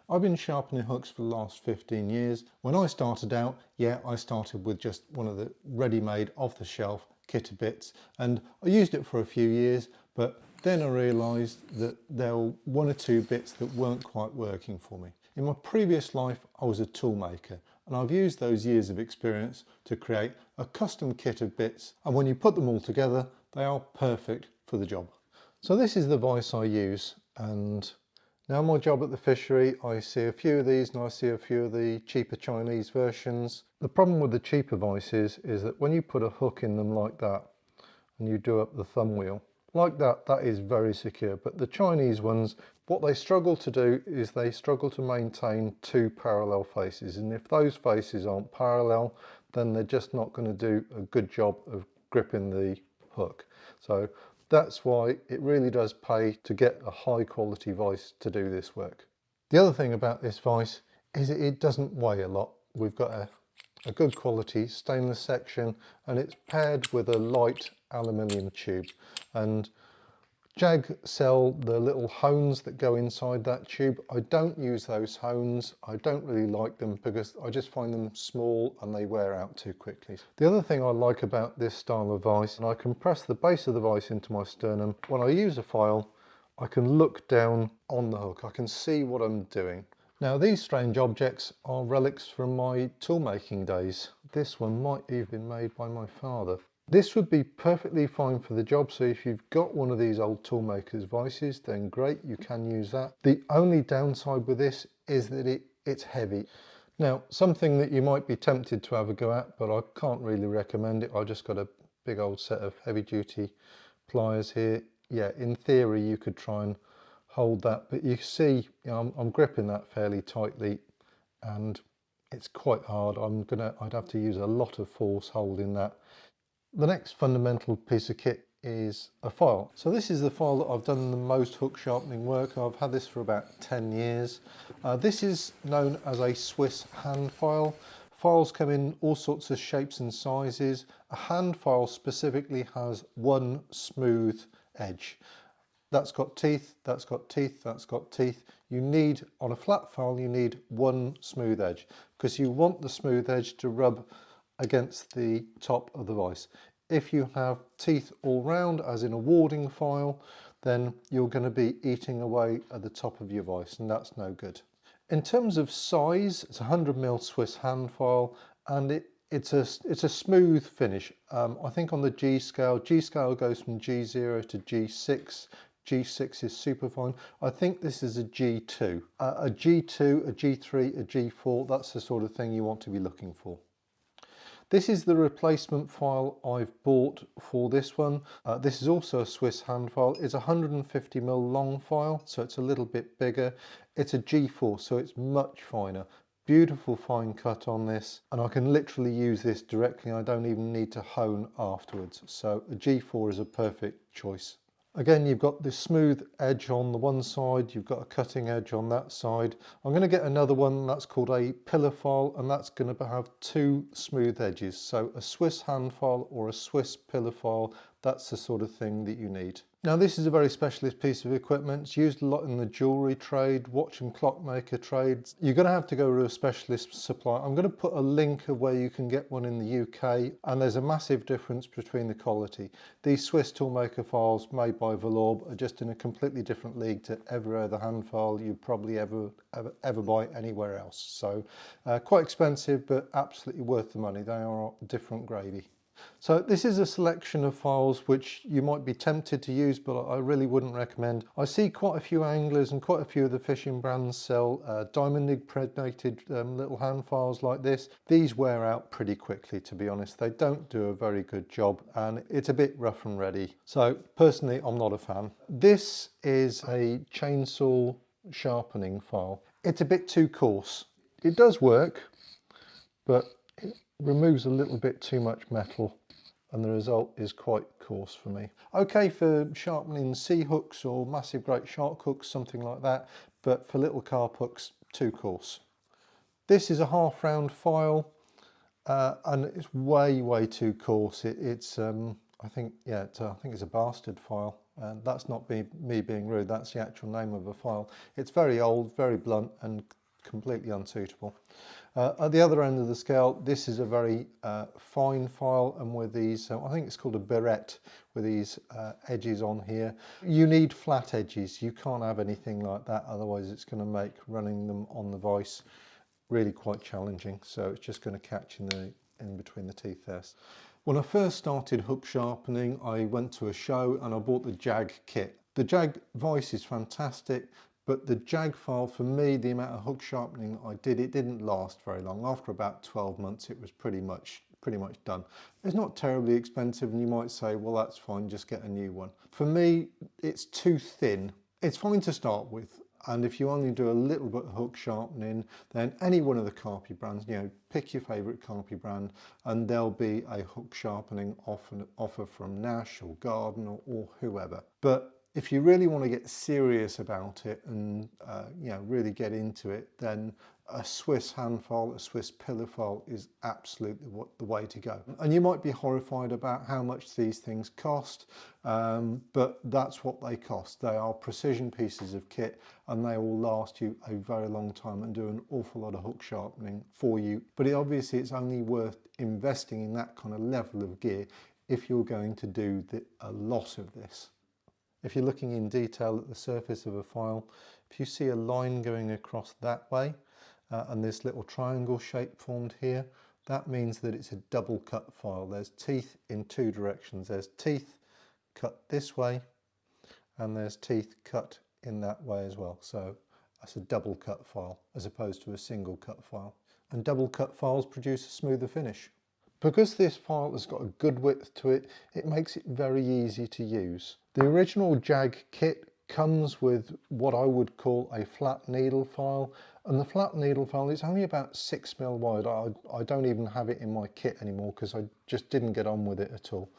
I've been sharpening hooks for the last 15 years. When I started out, yeah, I started with just one of the ready-made off-the-shelf kitted bits, and I used it for a few years, but then I realised that there were one or two bits that weren't quite working for me. In my previous life, I was a tool maker, and I've used those years of experience to create a custom kit of bits, and when you put them all together, they are perfect for the job. So this is the vise I use, and now my job at the fishery, I see a few of these and I see a few of the cheaper Chinese versions. The problem with the cheaper vices is that when you put a hook in them like that and you do up the thumb wheel, like that, that is very secure. But the Chinese ones, what they struggle to do is they struggle to maintain two parallel faces. And if those faces aren't parallel, then they're just not going to do a good job of gripping the hook. So that's why it really does pay to get a high quality vise to do this work. The other thing about this vise is it doesn't weigh a lot. We've got a good quality stainless section, and it's paired with a light aluminium tube. And Jag sell the little hones that go inside that tube. I don't use those hones. I don't really like them because I just find them small and they wear out too quickly. The other thing I like about this style of vise, and I can press the base of the vise into my sternum. When I use a file, I can look down on the hook. I can see what I'm doing. Now these strange objects are relics from my tool making days. This one might have been made by my father. This would be perfectly fine for the job, so if you've got one of these old toolmakers vices, then great, you can use that. The only downside with this is that it's heavy. Now, something that you might be tempted to have a go at, but I can't really recommend it. I just got a big old set of heavy duty pliers here. Yeah, in theory you could try and hold that, but you see, you know, I'm gripping that fairly tightly and it's quite hard. I'd have to use a lot of force holding that. The next fundamental piece of kit is a file. So this is the file that I've done the most hook sharpening work. I've had this for about 10 years. This is known as a Swiss hand file. Files come in all sorts of shapes and sizes. A hand file specifically has one smooth edge. That's got teeth, that's got teeth, that's got teeth. You need, on a flat file, you need one smooth edge because you want the smooth edge to rub against the top of the vise. If you have teeth all round, as in a warding file, then you're going to be eating away at the top of your vise, and that's no good. In terms of size, it's a 100mm Swiss hand file, and it's a smooth finish. I think on the G scale goes from G0 to G6. G6 is super fine. I think this is a G2. A G2, a G3, a G4, that's the sort of thing you want to be looking for. This is the replacement file I've bought for this one. This is also a Swiss hand file. It's a 150mm long file, so it's a little bit bigger. It's a G4, so it's much finer. Beautiful fine cut on this, and I can literally use this directly. I don't even need to hone afterwards. So a G4 is a perfect choice. Again, you've got this smooth edge on the one side, you've got a cutting edge on that side. I'm going to get another one that's called a pillar file, and that's going to have two smooth edges. So a Swiss hand file or a Swiss pillar file, that's the sort of thing that you need. Now this is a very specialist piece of equipment. It's used a lot in the jewellery trade, watch and clockmaker trades. You're going to have to go to a specialist supplier. I'm going to put a link of where you can get one in the UK, and there's a massive difference between the quality. These Swiss toolmaker files made by Velour are just in a completely different league to every other hand file you'd probably ever buy anywhere else. So quite expensive, but absolutely worth the money. They are different gravy. So this is a selection of files which you might be tempted to use, but I really wouldn't recommend. I see quite a few anglers and quite a few of the fishing brands sell diamond impregnated little hand files like this. These wear out pretty quickly, to be honest. They don't do a very good job, and it's a bit rough and ready. So personally, I'm not a fan. This is a chainsaw sharpening file. It's a bit too coarse. It does work, but it removes a little bit too much metal, and the result is quite coarse for me. Okay for sharpening sea hooks or massive great shark hooks, something like that, but for little carp hooks, too coarse. This is a half round file, and it's way too coarse. I think it's a bastard file. And that's not me being rude, that's the actual name of a file. It's very old, very blunt and completely unsuitable. At the other end of the scale, this is a very fine file, and with these, I think it's called a barrette, with these edges on here. You need flat edges, you can't have anything like that, otherwise it's going to make running them on the vise really quite challenging. So it's just going to catch in between the teeth there. When I first started hook sharpening, I went to a show and I bought the Jag kit. The Jag vise is fantastic, but the Jag file, for me, the amount of hook sharpening I did, it didn't last very long. After about 12 months, it was pretty much done. It's not terribly expensive, and you might say, well, that's fine, just get a new one. For me, it's too thin. It's fine to start with, and if you only do a little bit of hook sharpening, then any one of the Carpy brands, you know, pick your favourite Carpy brand, and there'll be a hook sharpening offer from Nash or Garden or whoever. But if you really want to get serious about it and you know, really get into it, then a Swiss hand file, a Swiss pillar file is absolutely the way to go. And you might be horrified about how much these things cost, but that's what they cost. They are precision pieces of kit, and they will last you a very long time and do an awful lot of hook sharpening for you. But obviously it's only worth investing in that kind of level of gear if you're going to do a lot of this. If you're looking in detail at the surface of a file, if you see a line going across that way and this little triangle shape formed here, that means that it's a double cut file. There's teeth in two directions. There's teeth cut this way and there's teeth cut in that way as well. So that's a double cut file as opposed to a single cut file. And double cut files produce a smoother finish. Because this file has got a good width to it, it makes it very easy to use. The original Jag kit comes with what I would call a flat needle file, and the flat needle file is only about 6mm wide. I don't even have it in my kit anymore because I just didn't get on with it at all.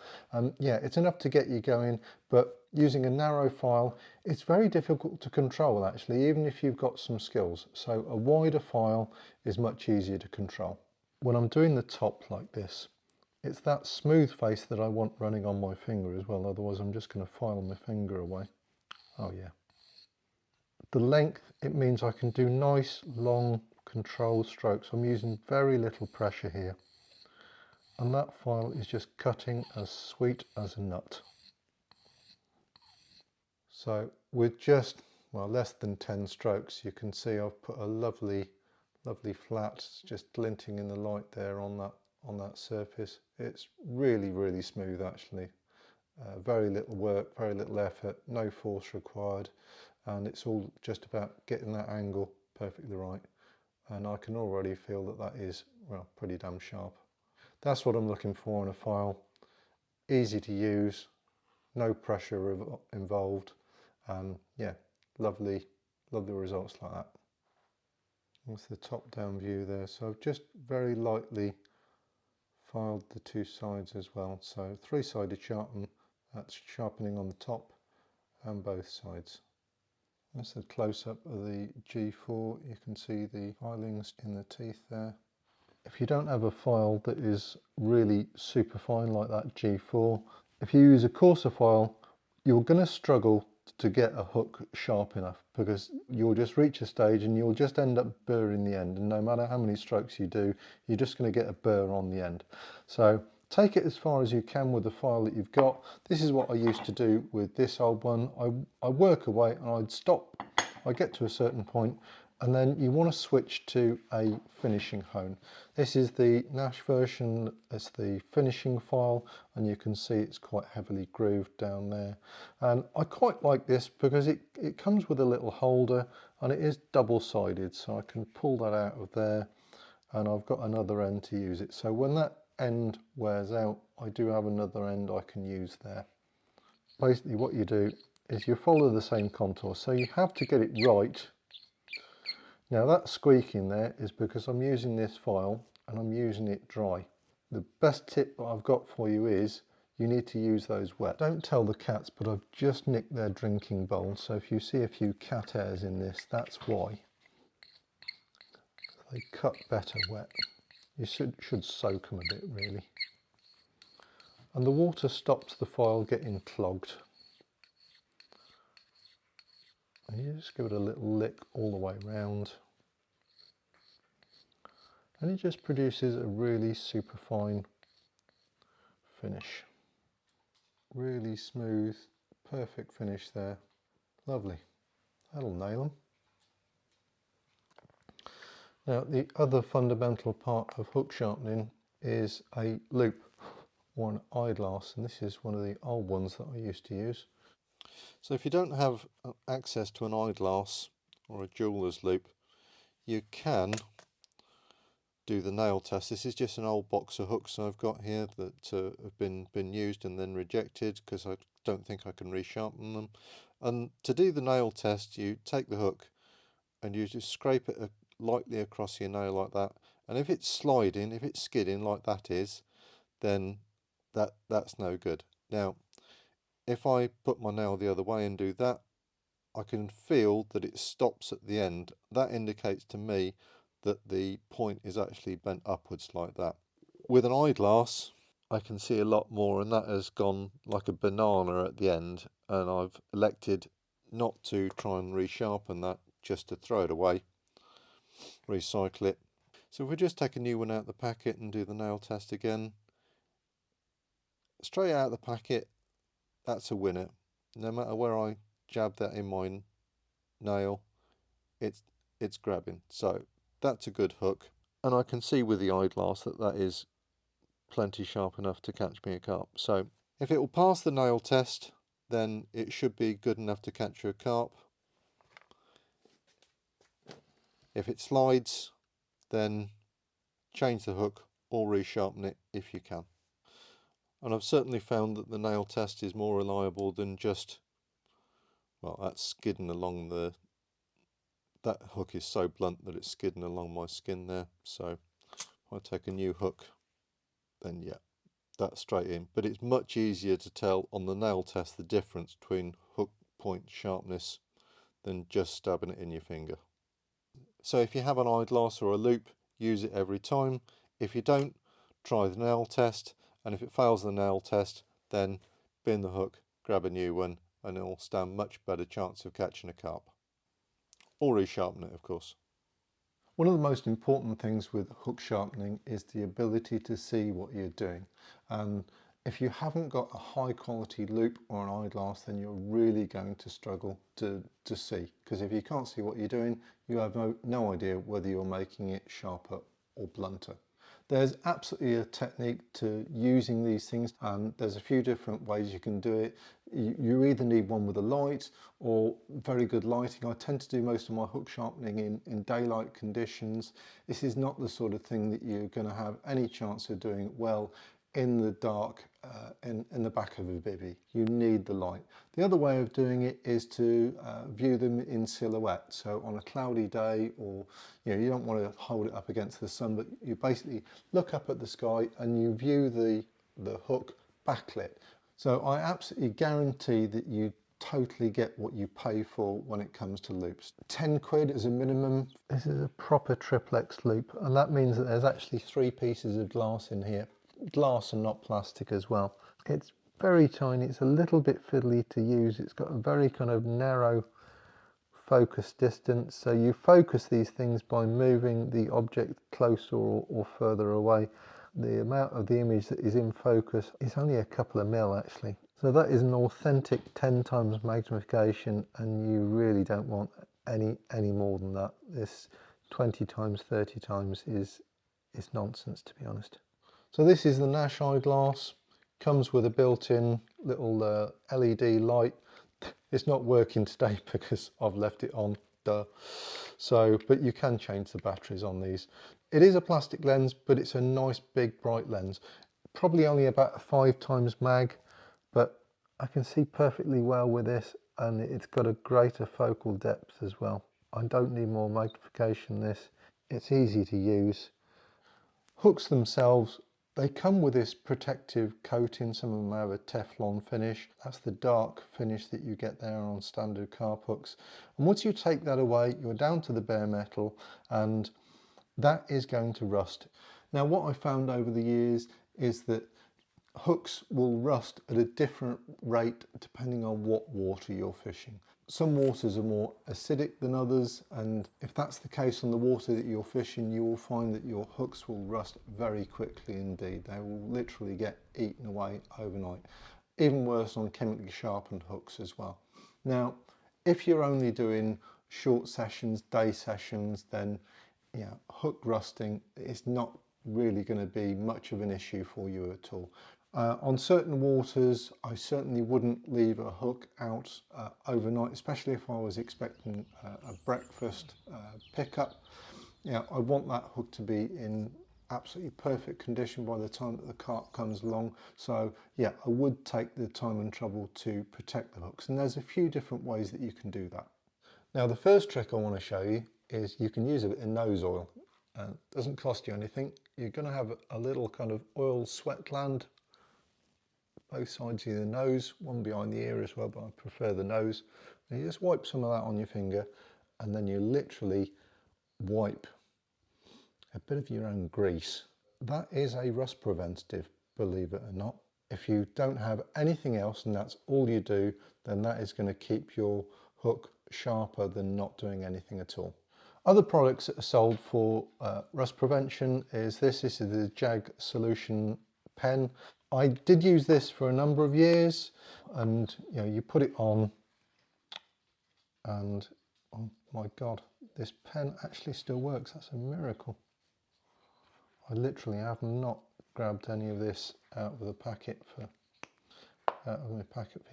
Yeah, it's enough to get you going, but using a narrow file, it's very difficult to control actually, even if you've got some skills. So a wider file is much easier to control. When I'm doing the top like this, it's that smooth face that I want running on my finger as well, otherwise I'm just going to file my finger away. Oh yeah. The length, it means I can do nice long controlled strokes. I'm using very little pressure here, and that file is just cutting as sweet as a nut. So with just, well, less than 10 strokes, you can see I've put a lovely flat, just glinting in the light there on that surface. It's really smooth actually. Very little work, very little effort, no force required, and it's all just about getting that angle perfectly right. And I can already feel that is, well, pretty damn sharp. That's what I'm looking for in a file. Easy to use, no pressure involved, and yeah, lovely results like that. That's the top down view there. So I've just very lightly filed the two sides as well. So three-sided sharpen, that's sharpening on the top and both sides. That's a close-up of the G4. You can see the filings in the teeth there. If you don't have a file that is really super fine like that G4, if you use a coarser file, you're going to struggle to get a hook sharp enough, because you'll just reach a stage and you'll just end up burring the end, and no matter how many strokes you do, you're just going to get a burr on the end. So take it as far as you can with the file that you've got. This is what I used to do with this old one. I work away and I'd stop, I'd get to a certain point, and then you want to switch to a finishing hone. This is the Nash version, it's the finishing file, and you can see it's quite heavily grooved down there. And I quite like this because it comes with a little holder, and it is double-sided, so I can pull that out of there, and I've got another end to use it. So when that end wears out, I do have another end I can use there. Basically what you do is you follow the same contour, so you have to get it right. Now that squeaking there is because I'm using this file and I'm using it dry. The best tip that I've got for you is you need to use those wet. Don't tell the cats, but I've just nicked their drinking bowl, so if you see a few cat hairs in this, that's why. They cut better wet. You should soak them a bit really. And the water stops the file getting clogged. And you just give it a little lick all the way around. And it just produces a really super fine finish. Really smooth, perfect finish there. Lovely. That'll nail them. Now the other fundamental part of hook sharpening is a loop or an eyeglass, and this is one of the old ones that I used to use. So if you don't have access to an eyeglass or a jeweler's loop, you can do the nail test. This is just an old box of hooks I've got here that have been used and then rejected because I don't think I can resharpen them. And to do the nail test, you take the hook and you just scrape it lightly across your nail like that, and if it's sliding, if it's skidding like that is, then that's no good. Now if I put my nail the other way and do that, I can feel that it stops at the end. That indicates to me that the point is actually bent upwards like that. With an eyeglass I can see a lot more, and that has gone like a banana at the end, and I've elected not to try and resharpen that, just to throw it away, recycle it. So if we just take a new one out of the packet and do the nail test again, straight out of the packet, that's a winner. No matter where I jab that in my nail, it's grabbing. So that's a good hook, and I can see with the eyeglass that that is plenty sharp enough to catch me a carp. So if it will pass the nail test, then it should be good enough to catch you a carp. If it slides, then change the hook or resharpen it if you can. And I've certainly found that the nail test is more reliable than just, well, that's skidding along that hook is so blunt that it's skidding along my skin there. So if I take a new hook, then yeah, that's straight in. But it's much easier to tell on the nail test the difference between hook point sharpness than just stabbing it in your finger. So if you have an eyeglass or a loop, use it every time. If you don't, try the nail test, and if it fails the nail test, then bin the hook, grab a new one, and it'll stand much better chance of catching a carp. Or resharpen it, of course. One of the most important things with hook sharpening is the ability to see what you're doing. And if you haven't got a high quality loop or an eyeglass, then you're really going to struggle to see. Because if you can't see what you're doing, you have no idea whether you're making it sharper or blunter. There's absolutely a technique to using these things, and there's a few different ways you can do it. You either need one with a light or very good lighting. I tend to do most of my hook sharpening in daylight conditions. This is not the sort of thing that you're going to have any chance of doing well in the dark, in the back of a bivvy. You need the light. The other way of doing it is to view them in silhouette. So on a cloudy day, or you don't want to hold it up against the sun, but you basically look up at the sky and you view the hook backlit. So I absolutely guarantee that you totally get what you pay for when it comes to loops. 10 quid as a minimum. This is a proper triplex loop, and that means that there's actually 3 pieces of glass in here. Glass and not plastic as well. It's very tiny, it's a little bit fiddly to use. It's got a very kind of narrow focus distance, so you focus these things by moving the object closer or further away. The amount of the image that is in focus is only a couple of mil actually. So that is an authentic 10 times magnification, and you really don't want any more than that. This 20 times 30 times is nonsense, to be honest. So this is the Nash eyeglass. Comes with a built-in little LED light. It's not working today because I've left it on, duh. So, but you can change the batteries on these. It is a plastic lens, but it's a nice big bright lens. Probably only about a 5 times mag, but I can see perfectly well with this, and it's got a greater focal depth as well. I don't need more magnification than this. It's easy to use. Hooks themselves, they come with this protective coating. Some of them have a Teflon finish. That's the dark finish that you get there on standard carp hooks. And once you take that away, you're down to the bare metal, and that is going to rust. Now what I found over the years is that hooks will rust at a different rate depending on what water you're fishing. Some waters are more acidic than others, and if that's the case on the water that you're fishing, you will find that your hooks will rust very quickly indeed. They will literally get eaten away overnight. Even worse on chemically sharpened hooks as well. Now, if you're only doing short sessions, day sessions, then yeah, hook rusting is not really going to be much of an issue for you at all. On certain waters, I certainly wouldn't leave a hook out overnight, especially if I was expecting a breakfast pickup. Yeah, I want that hook to be in absolutely perfect condition by the time that the carp comes along. So yeah, I would take the time and trouble to protect the hooks, and there's a few different ways that you can do that. Now the first trick I want to show you is you can use a bit of nose oil. It doesn't cost you anything. You're going to have a little kind of oil sweat gland both sides of the nose, one behind the ear as well, but I prefer the nose. And you just wipe some of that on your finger, and then you literally wipe a bit of your own grease. That is a rust preventative, believe it or not. If you don't have anything else and that's all you do, then that is going to keep your hook sharper than not doing anything at all. Other products that are sold for rust prevention is this is the Jag Solution pen. I did use this for a number of years, and you know, you put it on and oh my god, this pen actually still works. That's a miracle. I literally have not grabbed any of this out of my packet for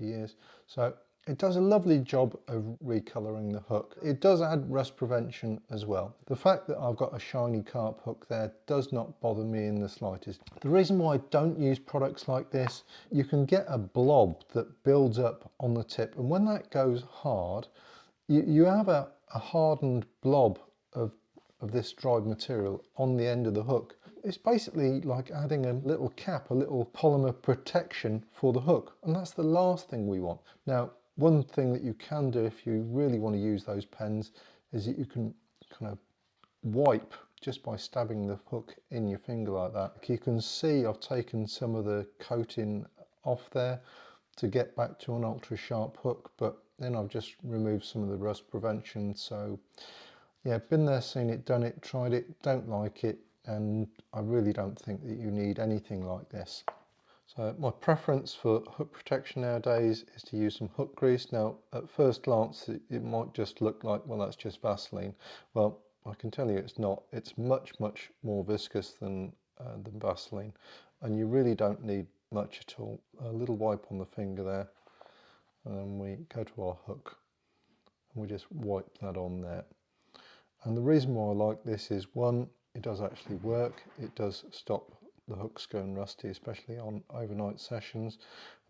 years. So it does a lovely job of recolouring the hook. It does add rust prevention as well. The fact that I've got a shiny carp hook there does not bother me in the slightest. The reason why I don't use products like this, you can get a blob that builds up on the tip, and when that goes hard, you have a hardened blob of this dried material on the end of the hook. It's basically like adding a little cap, a little polymer protection for the hook, and that's the last thing we want. Now, one thing that you can do if you really want to use those pens is that you can kind of wipe just by stabbing the hook in your finger like that. You can see I've taken some of the coating off there to get back to an ultra sharp hook, but then I've just removed some of the rust prevention. So yeah, been there, seen it, done it, tried it, don't like it, and I really don't think that you need anything like this. So my preference for hook protection nowadays is to use some hook grease. Now at first glance it might just look like, well, that's just Vaseline. Well, I can tell you it's not. It's much more viscous than Vaseline, and you really don't need much at all. A little wipe on the finger there, and then we go to our hook and we just wipe that on there. And the reason why I like this is, one, it does actually work. It does stop the hooks going rusty, especially on overnight sessions.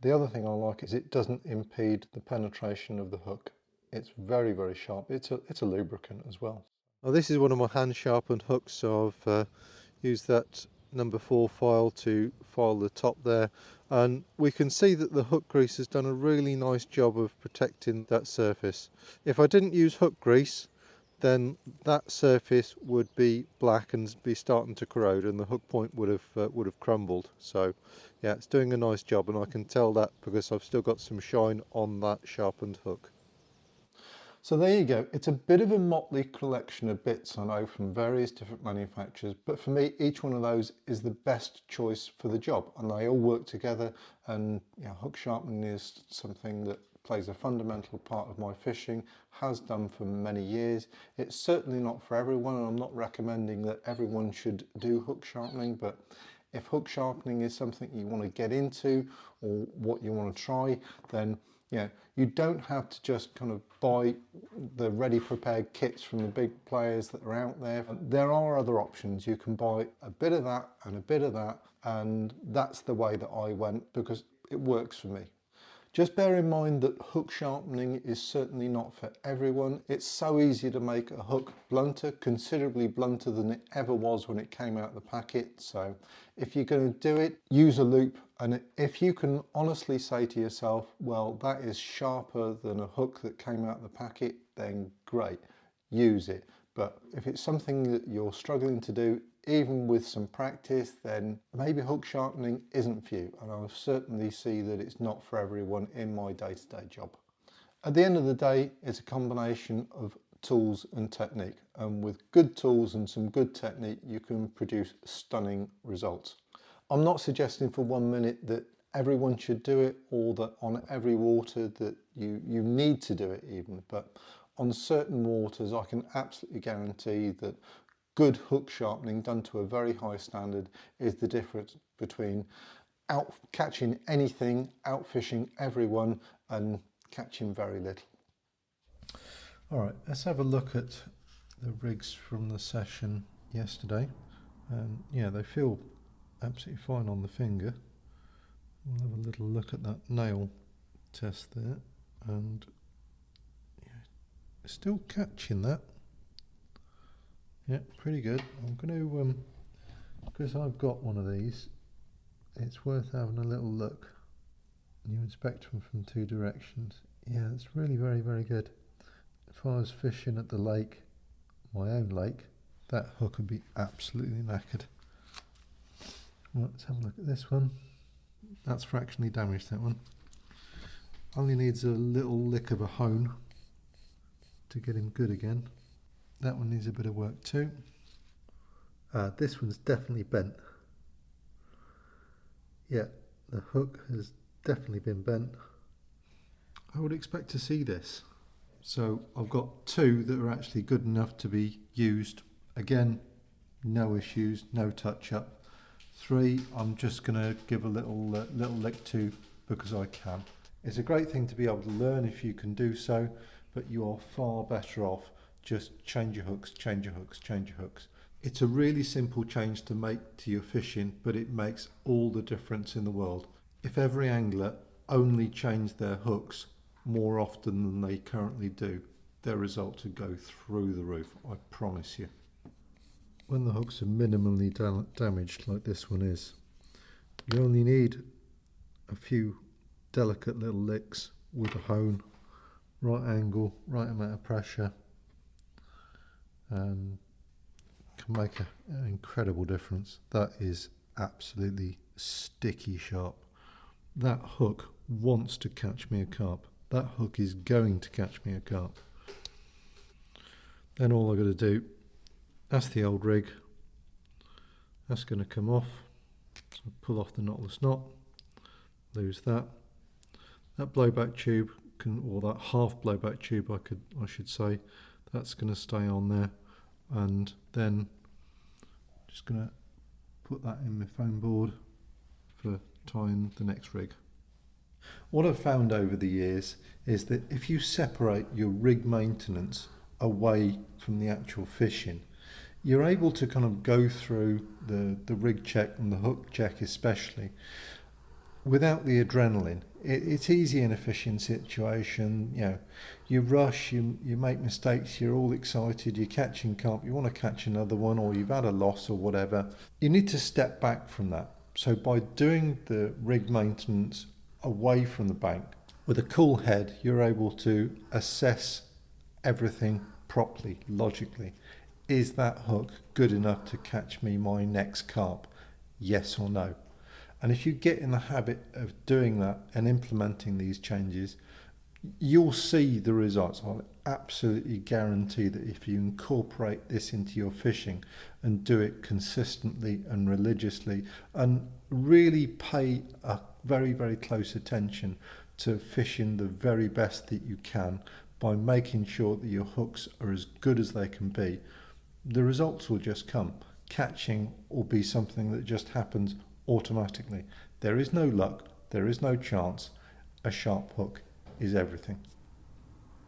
The other thing I like is it doesn't impede the penetration of the hook. It's very sharp. It's a lubricant as well. Now this is one of my hand sharpened hooks, so I've used that number 4 file to file the top there, and we can see that the hook grease has done a really nice job of protecting that surface. If I didn't use hook grease, then that surface would be black and be starting to corrode, and the hook point would have crumbled. So yeah, it's doing a nice job, and I can tell that because I've still got some shine on that sharpened hook. So there you go. It's a bit of a motley collection of bits, I know, from various different manufacturers, but for me each one of those is the best choice for the job, and they all work together. And you know, hook sharpening is something that plays a fundamental part of my fishing, has done for many years. It's certainly not for everyone, and I'm not recommending that everyone should do hook sharpening, but if hook sharpening is something you want to get into or what you want to try, then yeah, you don't have to just kind of buy the ready prepared kits from the big players that are out there. There are other options. You can buy a bit of that and a bit of that, and that's the way that I went because it works for me. Just bear in mind that hook sharpening is certainly not for everyone. It's so easy to make a hook blunter, considerably blunter than it ever was when it came out of the packet. So if you're going to do it, use a loop. And if you can honestly say to yourself, well, that is sharper than a hook that came out of the packet, then great, use it. But if it's something that you're struggling to do, even with some practice, then maybe hook sharpening isn't for you. And I certainly see that it's not for everyone in my day-to-day job. At the end of the day, it's a combination of tools and technique, and with good tools and some good technique you can produce stunning results. I'm not suggesting for 1 minute that everyone should do it, or that on every water that you need to do it even, but on certain waters I can absolutely guarantee that good hook sharpening done to a very high standard is the difference between out catching anything, out fishing everyone, and catching very little. All right, let's have a look at the rigs from the session yesterday. Yeah, they feel absolutely fine on the finger. We'll have a little look at that nail test there, and yeah, still catching that. Yeah, pretty good. I'm going to, because I've got one of these, it's worth having a little look. You inspect them from 2 directions. Yeah, it's really very good. If I was fishing at the lake, my own lake, that hook would be absolutely knackered. Well, let's have a look at this one. That's fractionally damaged, that one. Only needs a little lick of a hone to get him good again. That one needs a bit of work too. This one's definitely bent. Yeah, the hook has definitely been bent. I would expect to see this. So I've got 2 that are actually good enough to be used. Again, no issues, no touch up. 3 I'm just going to give a little lick to because I can. It's a great thing to be able to learn if you can do so, but you are far better off just change your hooks, change your hooks, change your hooks. It's a really simple change to make to your fishing, but it makes all the difference in the world. If every angler only changed their hooks more often than they currently do, their results would go through the roof, I promise you. When the hooks are minimally damaged like this one is, you only need a few delicate little licks with a hone, right angle, right amount of pressure, and can make an incredible difference. That is absolutely sticky sharp. That hook wants to catch me a carp. That hook is going to catch me a carp. Then all I've got to do, that's the old rig, that's going to come off. So pull off the knotless knot, lose that. That blowback tube or that half blowback tube I should say, that's going to stay on there, and then just going to put that in my foam board for tying the next rig. What I've found over the years is that if you separate your rig maintenance away from the actual fishing, you're able to kind of go through the rig check and the hook check especially without the adrenaline. It's easy in a fishing situation, you know, you rush, you make mistakes, you're all excited, you're catching carp, you want to catch another one, or you've had a loss or whatever. You need to step back from that. So by doing the rig maintenance away from the bank, with a cool head, you're able to assess everything properly, logically. Is that hook good enough to catch me my next carp? Yes or no? And if you get in the habit of doing that and implementing these changes, you'll see the results. I'll absolutely guarantee that if you incorporate this into your fishing and do it consistently and religiously, and really pay a very close attention to fishing the very best that you can by making sure that your hooks are as good as they can be, the results will just come. Catching will be something that just happens automatically. There is no luck, there is no chance. A sharp hook is everything.